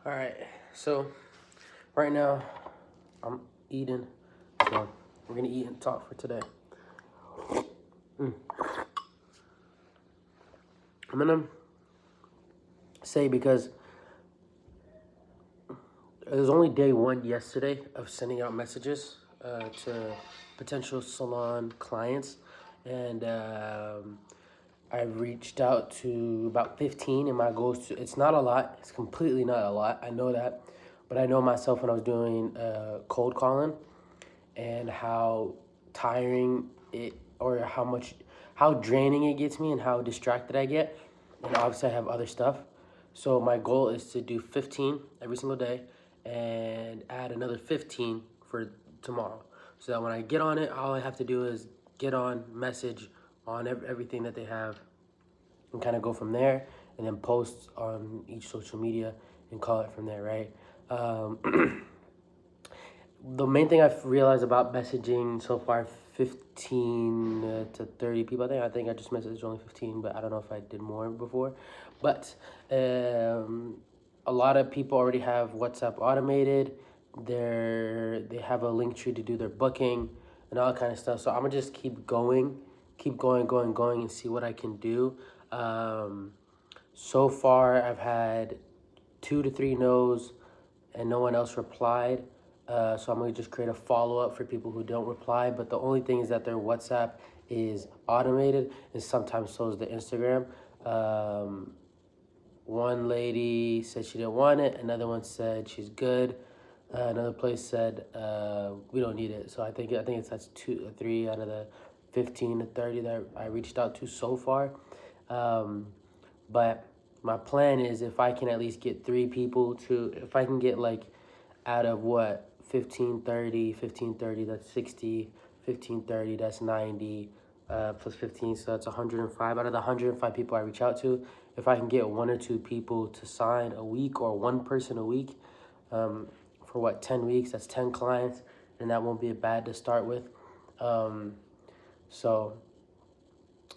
All right, so right now I'm eating, so we're gonna eat and talk for today. I'm gonna say because it was only day one yesterday of sending out messages to potential salon clients, and I reached out to about 15, and my goal is it's not a lot. It's completely not a lot. I know that, but I know myself when I was doing cold calling and how tiring it or how draining it gets me and how distracted I get. And obviously I have other stuff. So my goal is to do 15 every single day and add another 15 for tomorrow. So that when I get on it, all I have to do is get on, message on everything that they have and kind of go from there and then post on each social media and call it from there, right? The main thing I've realized about messaging so far, 15 to 30 people. I think I just messaged only 15, but I don't know if I did more before. But a lot of people already have WhatsApp automated. They have a link tree to do their booking and all that kind of stuff. So I'm gonna just keep going, going, and see what I can do. So far, I've had 2 to 3 no's and no one else replied. So I'm gonna just create a follow-up for people who don't reply. But the only thing is that their WhatsApp is automated, and sometimes so is the Instagram. One lady said she didn't want it. Another one said she's good. Another place said we don't need it. So that's 2 or 3 out of the 15 to 30 that I reached out to so far. But my plan is if I can at least get 3 people if I can get like out of what, 15, 30, that's 60, 15, 30, that's 90, plus 15, so that's 105. Out of the 105 people I reach out to, if I can get 1 or 2 people to sign a week or one person a week, for what, 10 weeks, that's 10 clients, and that won't be bad to start with. So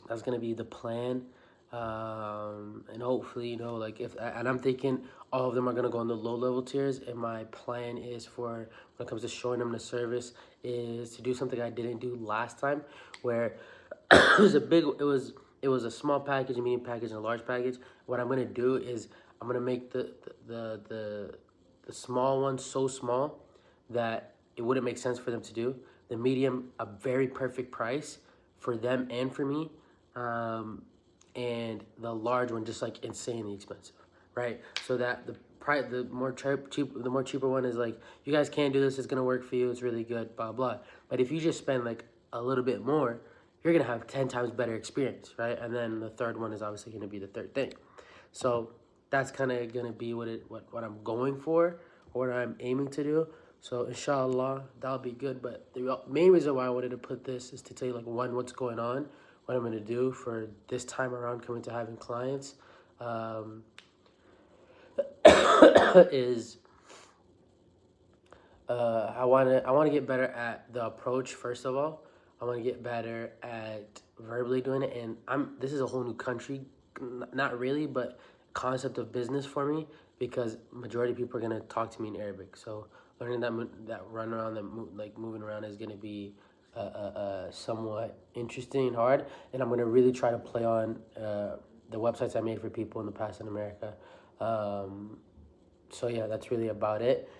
that's gonna be the plan. And hopefully, like and I'm thinking all of them are gonna go in the low level tiers. And my plan is when it comes to showing them the service, is to do something I didn't do last time, where it was a small package, a medium package, and a large package. What I'm gonna do is I'm gonna make the small one so small that it wouldn't make sense for them to do. The medium, a very perfect price for them and for me. And the large one just like insanely expensive, right? So that the price, the more cheaper one is like, you guys can't do this, it's gonna work for you, it's really good, blah blah. But if you just spend like a little bit more, you're gonna have 10 times better experience, right? And then the third one is obviously gonna be the third thing. So that's kind of gonna be what I'm going for, or what I'm aiming to do. So inshallah, that'll be good. But the main reason why I wanted to put this is to tell you, like, one, what's going on, what I'm gonna do for this time around coming to having clients, is I wanna get better at the approach. First of all, I wanna get better at verbally doing it, and this is a whole new country, not really, but concept of business for me, because majority of people are gonna talk to me in Arabic. So learning that run around, like moving around, is gonna be somewhat interesting and hard, and I'm gonna really try to play on the websites I made for people in the past in America. So yeah, that's really about it.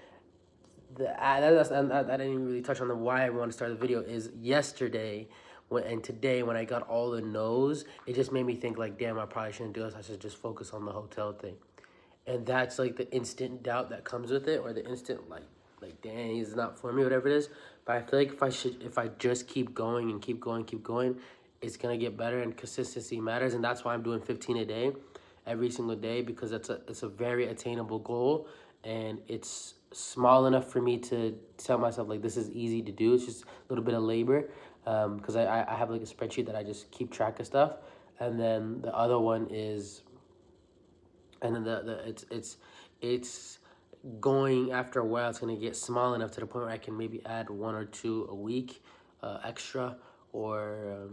I didn't even really touch on the why I want to start the video. Is yesterday and today, when I got all the no's, it just made me think, like, damn, I probably shouldn't do this. I should just focus on the hotel thing. And that's like the instant doubt that comes with it, or the instant like dang, he's not for me, whatever it is. But I feel like if I just keep going and keep going, it's gonna get better, and consistency matters. And that's why I'm doing 15 a day, every single day, because it's a very attainable goal, and it's small enough for me to tell myself, like, this is easy to do. It's just a little bit of labor, because I have like a spreadsheet that I just keep track of stuff. And then the other one is, and then it's going, after a while, it's going to get small enough to the point where I can maybe add 1 or 2 a week extra, or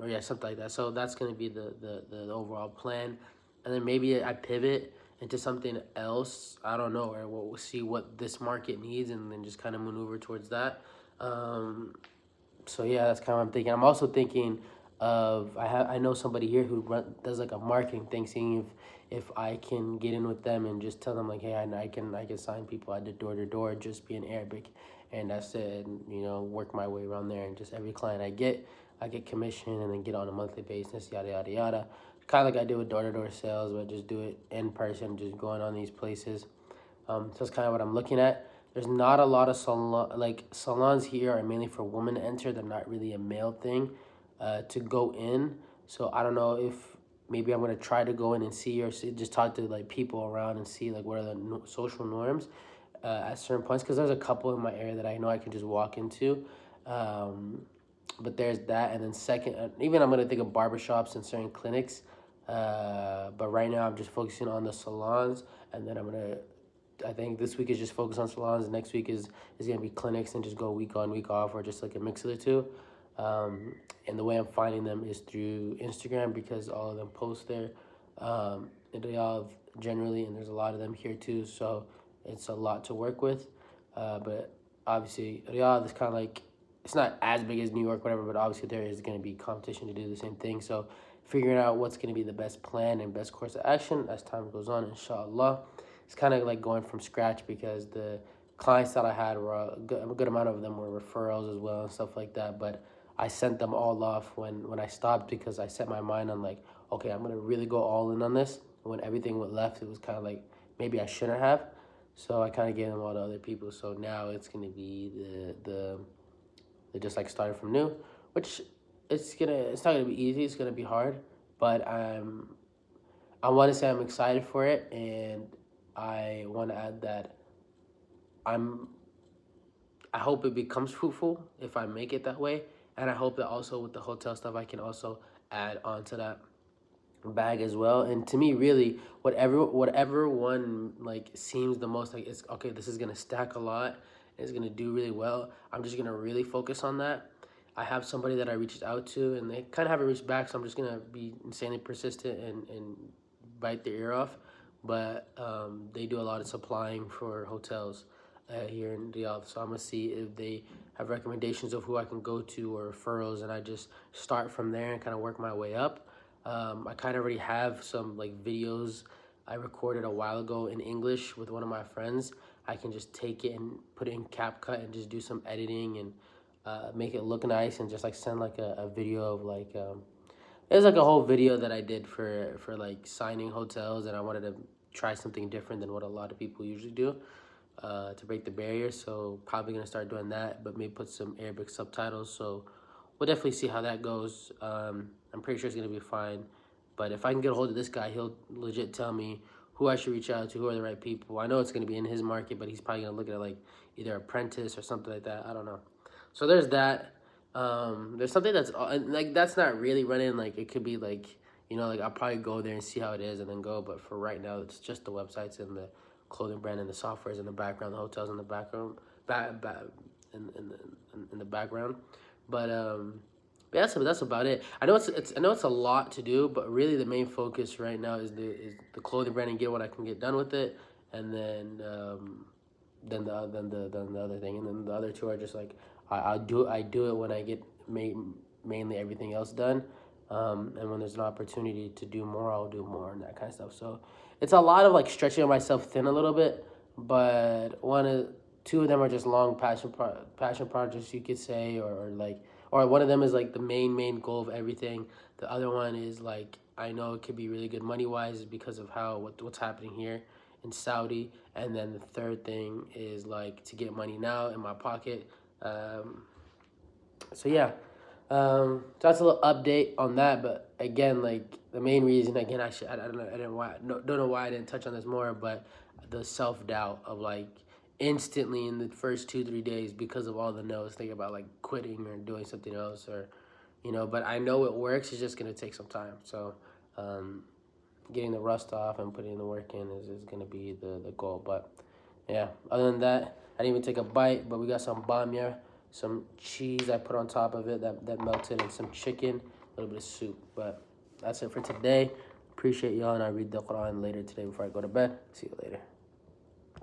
yeah, something like that. So that's going to be the overall plan. And then maybe I pivot into something else. I don't know, or we'll see what this market needs, and then just kind of maneuver towards that. So yeah, that's kind of what I'm thinking. I'm also thinking of I know somebody here who does like a marketing thing, seeing if I can get in with them and just tell them like, hey, I can sign people. I did door to door, just be in Arabic, and that's it. And, work my way around there, and just every client I get commission, and then get on a monthly basis, yada yada yada. Kind of like I do with door to door sales, but just do it in person, just going on these places. So that's kind of what I'm looking at. There's not a lot of salons here are mainly for women to enter. They're not really a male thing to go in. So I don't know if maybe I'm gonna try to go in and see, or just talk to like people around and see like what are the social norms at certain points. Because there's a couple in my area that I know I can just walk into. But there's that, and then second, even I'm gonna think of barbershops and certain clinics. But right now I'm just focusing on the salons, and then I think this week is just focus on salons. Next week is gonna be clinics, and just go week on, week off, or just like a mix of the two. And the way I'm finding them is through Instagram, because all of them post there. And they all generally, and there's a lot of them here too. So it's a lot to work with. But obviously, Riyadh is kind of like, it's not as big as New York, whatever. But obviously, there is going to be competition to do the same thing. So figuring out what's going to be the best plan and best course of action as time goes on, inshallah. It's kind of like going from scratch, because the clients that I had were a good amount of them were referrals as well and stuff like that. But I sent them all off when I stopped, because I set my mind on like, okay, I'm gonna really go all in on this. And when everything went left, it was kind of like maybe I shouldn't have. So I kind of gave them all to other people. So now it's gonna be the just like starting from new, which it's not gonna be easy. It's gonna be hard, but I want to say I'm excited for it, and I want to add that I'm I hope it becomes fruitful if I make it that way. And I hope that also with the hotel stuff, I can also add on to that bag as well. And to me, really, whatever one like seems the most like, it's okay, this is gonna stack a lot, it's gonna do really well, I'm just gonna really focus on that. I have somebody that I reached out to, and they kind of haven't reached back, so I'm just gonna be insanely persistent and bite their ear off. But they do a lot of supplying for hotels here in Riyadh, so I'm gonna see if they have recommendations of who I can go to, or referrals, and I just start from there and kind of work my way up. I kind of already have some like videos I recorded a while ago in English with one of my friends. I can just take it and put it in CapCut and just do some editing, and make it look nice, and just like send like a video of like it was like a whole video that I did for like signing hotels, and I wanted to try something different than what a lot of people usually do to break the barrier. So probably gonna start doing that, but maybe put some Arabic subtitles. So we'll definitely see how that goes. I'm pretty sure it's gonna be fine. But if I can get a hold of this guy, he'll legit tell me who I should reach out to, who are the right people. I know it's gonna be in his market, but he's probably gonna look at like either apprentice or something like that. I don't know. So there's that. There's something that's like that's not really running. Like it could be like, like I'll probably go there and see how it is and then go. But for right now, it's just the websites and the clothing brand and the softwares in the background, the hotels in the background, in the background. But that's about it. I know it's a lot to do, but really the main focus right now is the clothing brand, and get what I can get done with it, and then the other thing, and then the other two are just like I do it when I get mainly everything else done, and when there's an opportunity to do more, I'll do more and that kind of stuff. So it's a lot of like stretching myself thin a little bit, but two of them are just long passion projects, you could say, or one of them is like the main goal of everything. The other one is like, I know it could be really good money wise because of what's happening here in Saudi. And then the third thing is like to get money now in my pocket. So yeah, so that's a little update on that. But again, like the main reason, again, I don't know why I didn't touch on this more, but the self-doubt of like instantly in the first 2-3 days, because of all the no's, thinking about like quitting or doing something else, or but I know it works. It's just gonna take some time. So getting the rust off and putting the work in is gonna be the goal. But yeah, other than that, I didn't even take a bite, but we got some bamia, some cheese I put on top of it that melted, and some chicken, a little bit of soup. But that's it for today. Appreciate y'all, and I read the Quran later today before I go to bed. See you later.